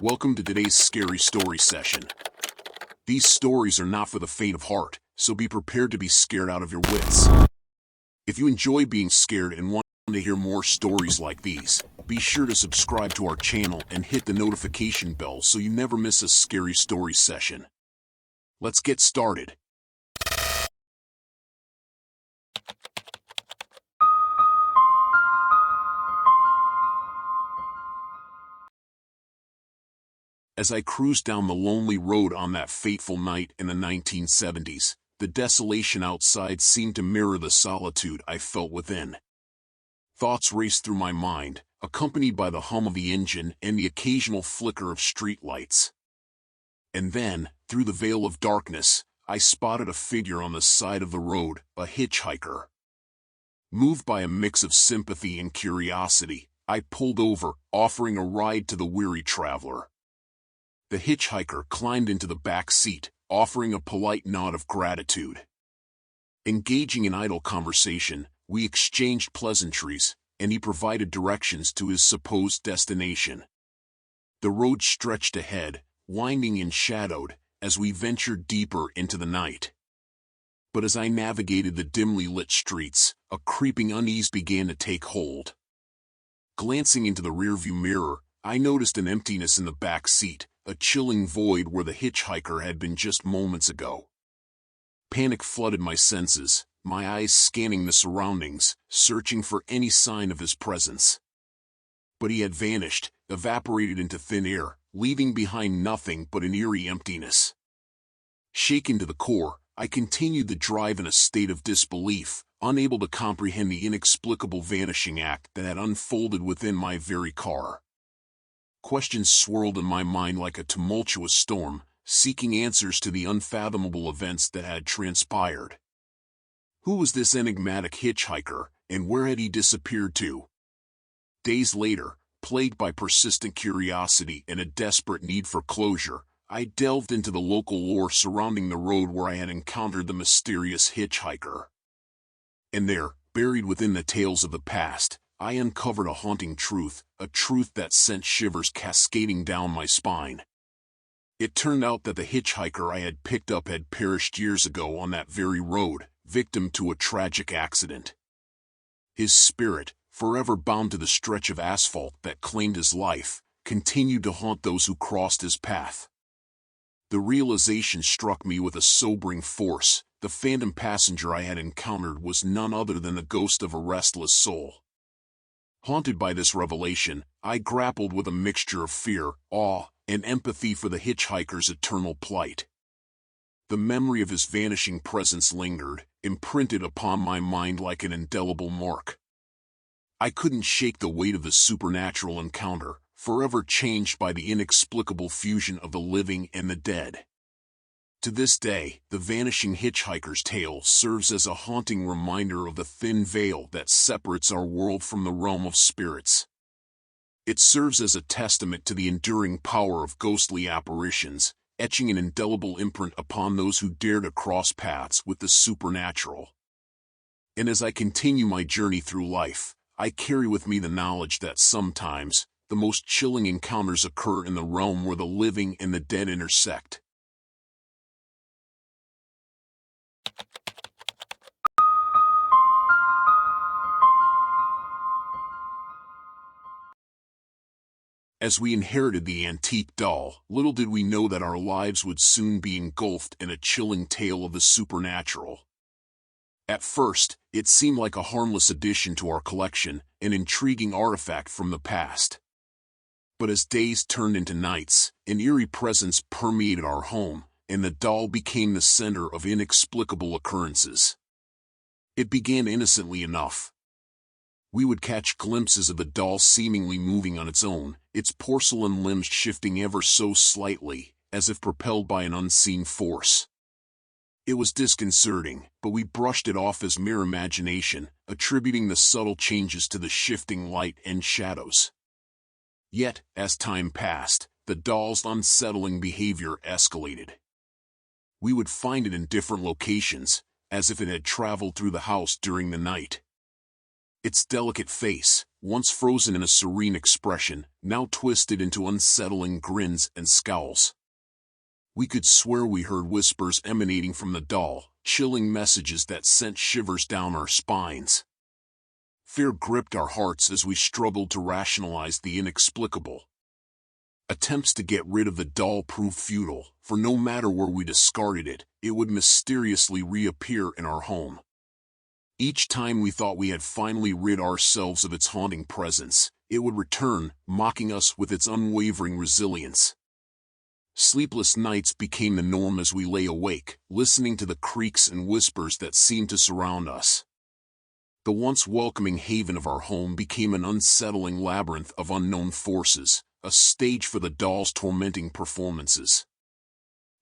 Welcome to today's scary story session. These stories are not for the faint of heart, so be prepared to be scared out of your wits. If you enjoy being scared and want to hear more stories like these, be sure to subscribe to our channel and hit the notification bell so you never miss a scary story session. Let's get started. As I cruised down the lonely road on that fateful night in the 1970s, the desolation outside seemed to mirror the solitude I felt within. Thoughts raced through my mind, accompanied by the hum of the engine and the occasional flicker of street lights. And then, through the veil of darkness, I spotted a figure on the side of the road, a hitchhiker. Moved by a mix of sympathy and curiosity, I pulled over, offering a ride to the weary traveler. The hitchhiker climbed into the back seat, offering a polite nod of gratitude. Engaging in idle conversation, we exchanged pleasantries, and he provided directions to his supposed destination. The road stretched ahead, winding and shadowed, as we ventured deeper into the night. But as I navigated the dimly lit streets, a creeping unease began to take hold. Glancing into the rearview mirror, I noticed an emptiness in the back seat, a chilling void where the hitchhiker had been just moments ago. Panic flooded my senses, my eyes scanning the surroundings, searching for any sign of his presence. But he had vanished, evaporated into thin air, leaving behind nothing but an eerie emptiness. Shaken to the core, I continued the drive in a state of disbelief, unable to comprehend the inexplicable vanishing act that had unfolded within my very car. Questions swirled in my mind like a tumultuous storm, seeking answers to the unfathomable events that had transpired. Who was this enigmatic hitchhiker, and where had he disappeared to? Days later, plagued by persistent curiosity and a desperate need for closure, I delved into the local lore surrounding the road where I had encountered the mysterious hitchhiker. And there, buried within the tales of the past, I uncovered a haunting truth, a truth that sent shivers cascading down my spine. It turned out that the hitchhiker I had picked up had perished years ago on that very road, victim to a tragic accident. His spirit, forever bound to the stretch of asphalt that claimed his life, continued to haunt those who crossed his path. The realization struck me with a sobering force. The phantom passenger I had encountered was none other than the ghost of a restless soul. Haunted by this revelation, I grappled with a mixture of fear, awe, and empathy for the hitchhiker's eternal plight. The memory of his vanishing presence lingered, imprinted upon my mind like an indelible mark. I couldn't shake the weight of the supernatural encounter, forever changed by the inexplicable fusion of the living and the dead. To this day, the vanishing hitchhiker's tale serves as a haunting reminder of the thin veil that separates our world from the realm of spirits. It serves as a testament to the enduring power of ghostly apparitions, etching an indelible imprint upon those who dare to cross paths with the supernatural. And as I continue my journey through life, I carry with me the knowledge that sometimes, the most chilling encounters occur in the realm where the living and the dead intersect. As we inherited the antique doll, little did we know that our lives would soon be engulfed in a chilling tale of the supernatural. At first, it seemed like a harmless addition to our collection, an intriguing artifact from the past. But as days turned into nights, an eerie presence permeated our home, and the doll became the center of inexplicable occurrences. It began innocently enough. We would catch glimpses of the doll seemingly moving on its own, its porcelain limbs shifting ever so slightly, as if propelled by an unseen force. It was disconcerting, but we brushed it off as mere imagination, attributing the subtle changes to the shifting light and shadows. Yet, as time passed, the doll's unsettling behavior escalated. We would find it in different locations, as if it had traveled through the house during the night. Its delicate face, once frozen in a serene expression, now twisted into unsettling grins and scowls. We could swear we heard whispers emanating from the doll, chilling messages that sent shivers down our spines. Fear gripped our hearts as we struggled to rationalize the inexplicable. Attempts to get rid of the doll proved futile, for no matter where we discarded it, it would mysteriously reappear in our home. Each time we thought we had finally rid ourselves of its haunting presence, it would return, mocking us with its unwavering resilience. Sleepless nights became the norm as we lay awake, listening to the creaks and whispers that seemed to surround us. The once welcoming haven of our home became an unsettling labyrinth of unknown forces, a stage for the doll's tormenting performances.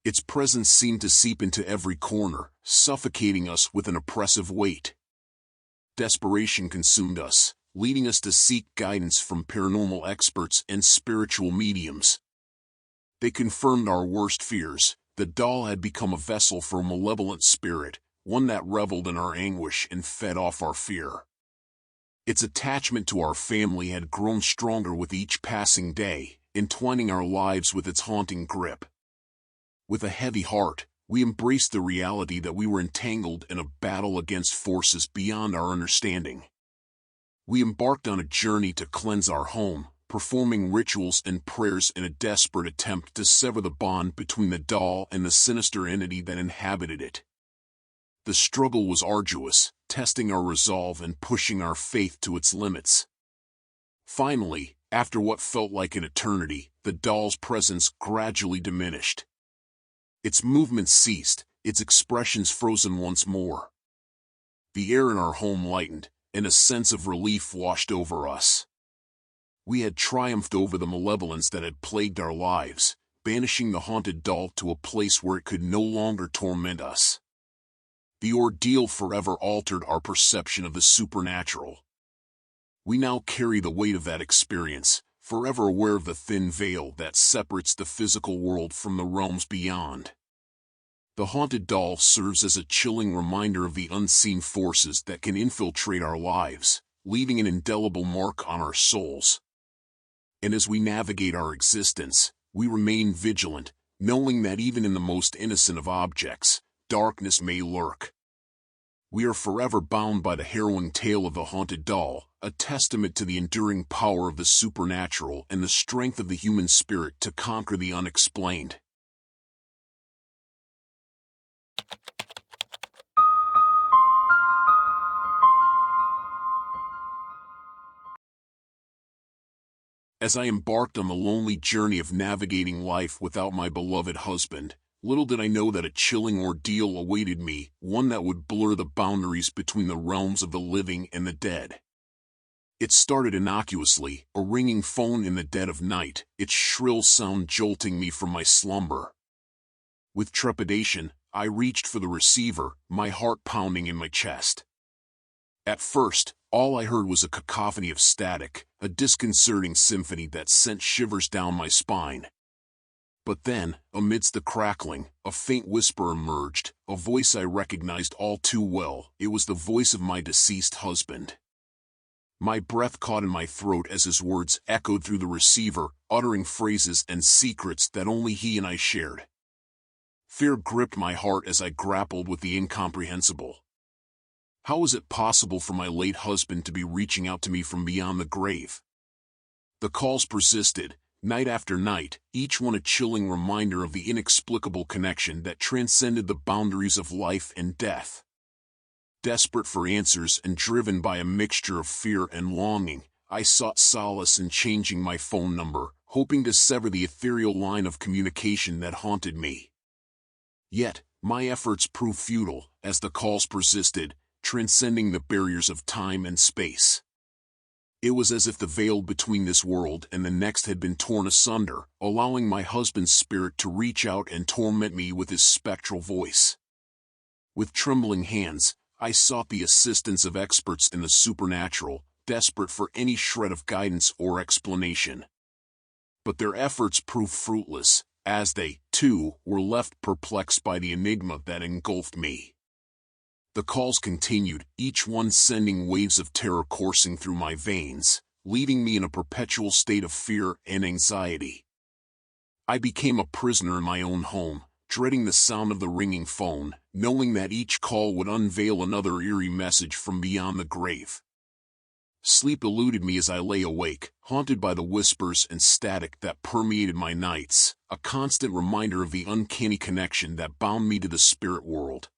Its presence seemed to seep into every corner, suffocating us with an oppressive weight. Desperation consumed us, leading us to seek guidance from paranormal experts and spiritual mediums. They confirmed our worst fears. The doll had become a vessel for a malevolent spirit, one that reveled in our anguish and fed off our fear. Its attachment to our family had grown stronger with each passing day, entwining our lives with its haunting grip. With a heavy heart, we embraced the reality that we were entangled in a battle against forces beyond our understanding. We embarked on a journey to cleanse our home, performing rituals and prayers in a desperate attempt to sever the bond between the doll and the sinister entity that inhabited it. The struggle was arduous, testing our resolve and pushing our faith to its limits. Finally, after what felt like an eternity, the doll's presence gradually diminished. Its movements ceased, its expressions frozen once more. The air in our home lightened, and a sense of relief washed over us. We had triumphed over the malevolence that had plagued our lives, banishing the haunted doll to a place where it could no longer torment us. The ordeal forever altered our perception of the supernatural. We now carry the weight of that experience, forever aware of the thin veil that separates the physical world from the realms beyond. The haunted doll serves as a chilling reminder of the unseen forces that can infiltrate our lives, leaving an indelible mark on our souls. And as we navigate our existence, we remain vigilant, knowing that even in the most innocent of objects, darkness may lurk. We are forever bound by the harrowing tale of the haunted doll, a testament to the enduring power of the supernatural and the strength of the human spirit to conquer the unexplained. As I embarked on the lonely journey of navigating life without my beloved husband, little did I know that a chilling ordeal awaited me, one that would blur the boundaries between the realms of the living and the dead. It started innocuously, a ringing phone in the dead of night, its shrill sound jolting me from my slumber. With trepidation, I reached for the receiver, my heart pounding in my chest. At first, all I heard was a cacophony of static, a disconcerting symphony that sent shivers down my spine. But then, amidst the crackling, a faint whisper emerged, a voice I recognized all too well. It was the voice of my deceased husband. My breath caught in my throat as his words echoed through the receiver, uttering phrases and secrets that only he and I shared. Fear gripped my heart as I grappled with the incomprehensible. How was it possible for my late husband to be reaching out to me from beyond the grave? The calls persisted, night after night, each one a chilling reminder of the inexplicable connection that transcended the boundaries of life and death. Desperate for answers and driven by a mixture of fear and longing, I sought solace in changing my phone number, hoping to sever the ethereal line of communication that haunted me. Yet, my efforts proved futile, as the calls persisted, transcending the barriers of time and space. It was as if the veil between this world and the next had been torn asunder, allowing my husband's spirit to reach out and torment me with his spectral voice. With trembling hands, I sought the assistance of experts in the supernatural, desperate for any shred of guidance or explanation. But their efforts proved fruitless, as they, too, were left perplexed by the enigma that engulfed me. The calls continued, each one sending waves of terror coursing through my veins, leaving me in a perpetual state of fear and anxiety. I became a prisoner in my own home, dreading the sound of the ringing phone, knowing that each call would unveil another eerie message from beyond the grave. Sleep eluded me as I lay awake, haunted by the whispers and static that permeated my nights, a constant reminder of the uncanny connection that bound me to the spirit world.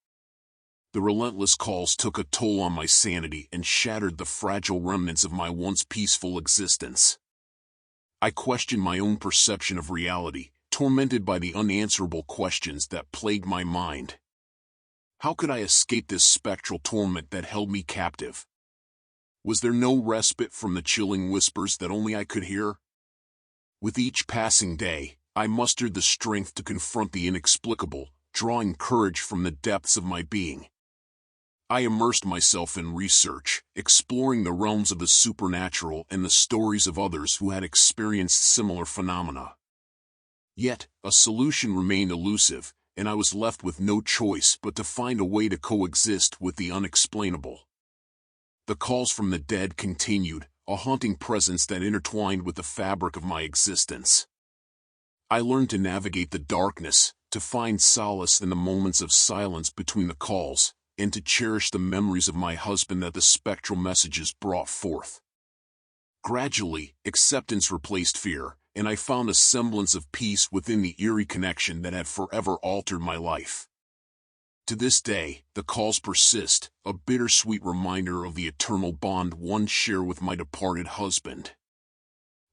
The relentless calls took a toll on my sanity and shattered the fragile remnants of my once peaceful existence. I questioned my own perception of reality, tormented by the unanswerable questions that plagued my mind. How could I escape this spectral torment that held me captive? Was there no respite from the chilling whispers that only I could hear? With each passing day, I mustered the strength to confront the inexplicable, drawing courage from the depths of my being. I immersed myself in research, exploring the realms of the supernatural and the stories of others who had experienced similar phenomena. Yet, a solution remained elusive, and I was left with no choice but to find a way to coexist with the unexplainable. The calls from the dead continued, a haunting presence that intertwined with the fabric of my existence. I learned to navigate the darkness, to find solace in the moments of silence between the calls, and to cherish the memories of my husband that the spectral messages brought forth. Gradually, acceptance replaced fear, and I found a semblance of peace within the eerie connection that had forever altered my life. To this day, the calls persist, a bittersweet reminder of the eternal bond one shared with my departed husband.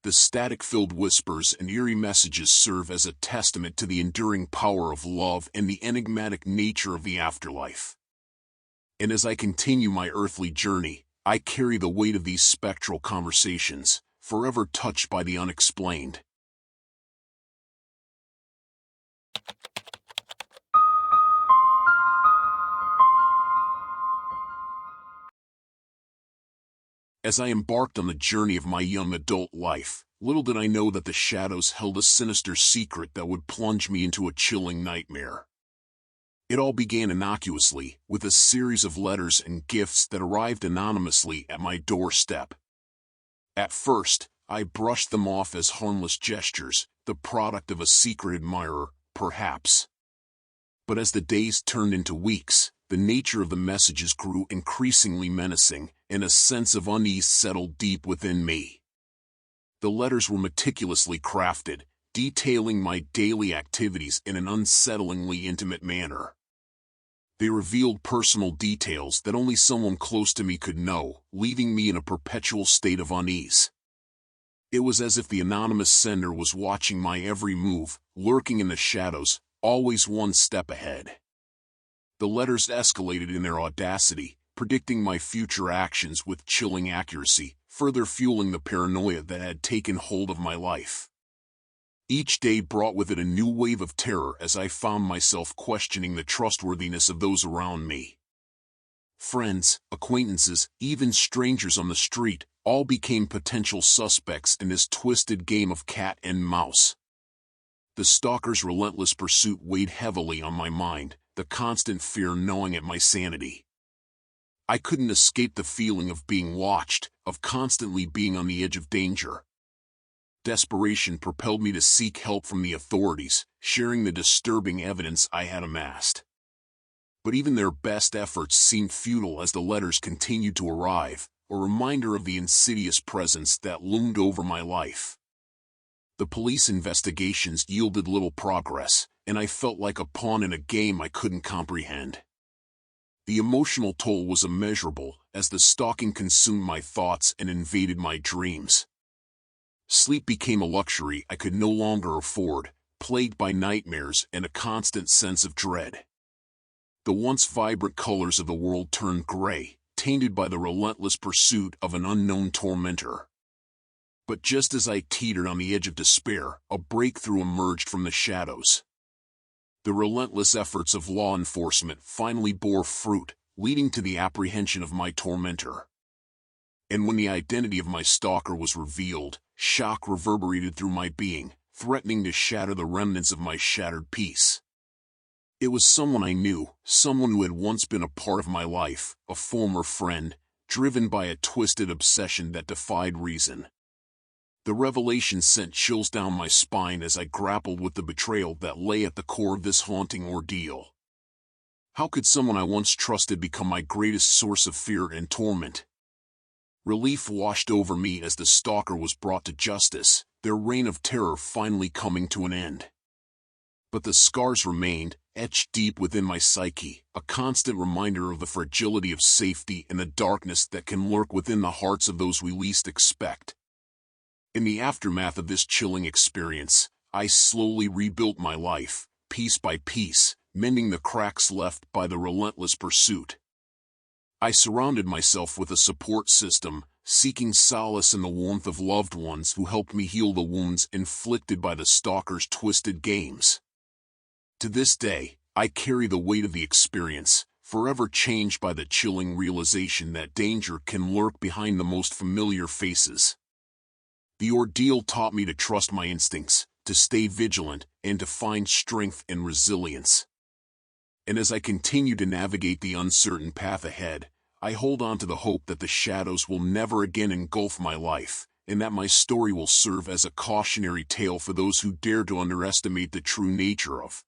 The static-filled whispers and eerie messages serve as a testament to the enduring power of love and the enigmatic nature of the afterlife. And as I continue my earthly journey, I carry the weight of these spectral conversations, forever touched by the unexplained. As I embarked on the journey of my young adult life, little did I know that the shadows held a sinister secret that would plunge me into a chilling nightmare. It all began innocuously, with a series of letters and gifts that arrived anonymously at my doorstep. At first, I brushed them off as harmless gestures, the product of a secret admirer, perhaps. But as the days turned into weeks, the nature of the messages grew increasingly menacing, and a sense of unease settled deep within me. The letters were meticulously crafted, detailing my daily activities in an unsettlingly intimate manner. They revealed personal details that only someone close to me could know, leaving me in a perpetual state of unease. It was as if the anonymous sender was watching my every move, lurking in the shadows, always one step ahead. The letters escalated in their audacity, predicting my future actions with chilling accuracy, further fueling the paranoia that had taken hold of my life. Each day brought with it a new wave of terror as I found myself questioning the trustworthiness of those around me. Friends, acquaintances, even strangers on the street, all became potential suspects in this twisted game of cat and mouse. The stalker's relentless pursuit weighed heavily on my mind, the constant fear gnawing at my sanity. I couldn't escape the feeling of being watched, of constantly being on the edge of danger. Desperation propelled me to seek help from the authorities, sharing the disturbing evidence I had amassed. But even their best efforts seemed futile as the letters continued to arrive, a reminder of the insidious presence that loomed over my life. The police investigations yielded little progress, and I felt like a pawn in a game I couldn't comprehend. The emotional toll was immeasurable, as the stalking consumed my thoughts and invaded my dreams. Sleep became a luxury I could no longer afford, plagued by nightmares and a constant sense of dread. The once vibrant colors of the world turned gray, tainted by the relentless pursuit of an unknown tormentor. But just as I teetered on the edge of despair, a breakthrough emerged from the shadows. The relentless efforts of law enforcement finally bore fruit, leading to the apprehension of my tormentor. And when the identity of my stalker was revealed, shock reverberated through my being, threatening to shatter the remnants of my shattered peace. It was someone I knew, someone who had once been a part of my life, a former friend, driven by a twisted obsession that defied reason. The revelation sent chills down my spine as I grappled with the betrayal that lay at the core of this haunting ordeal. How could someone I once trusted become my greatest source of fear and torment? Relief washed over me as the stalker was brought to justice, their reign of terror finally coming to an end. But the scars remained, etched deep within my psyche, a constant reminder of the fragility of safety and the darkness that can lurk within the hearts of those we least expect. In the aftermath of this chilling experience, I slowly rebuilt my life, piece by piece, mending the cracks left by the relentless pursuit. I surrounded myself with a support system, seeking solace in the warmth of loved ones who helped me heal the wounds inflicted by the stalker's twisted games. To this day, I carry the weight of the experience, forever changed by the chilling realization that danger can lurk behind the most familiar faces. The ordeal taught me to trust my instincts, to stay vigilant, and to find strength and resilience. And as I continue to navigate the uncertain path ahead, I hold on to the hope that the shadows will never again engulf my life, and that my story will serve as a cautionary tale for those who dare to underestimate the true nature of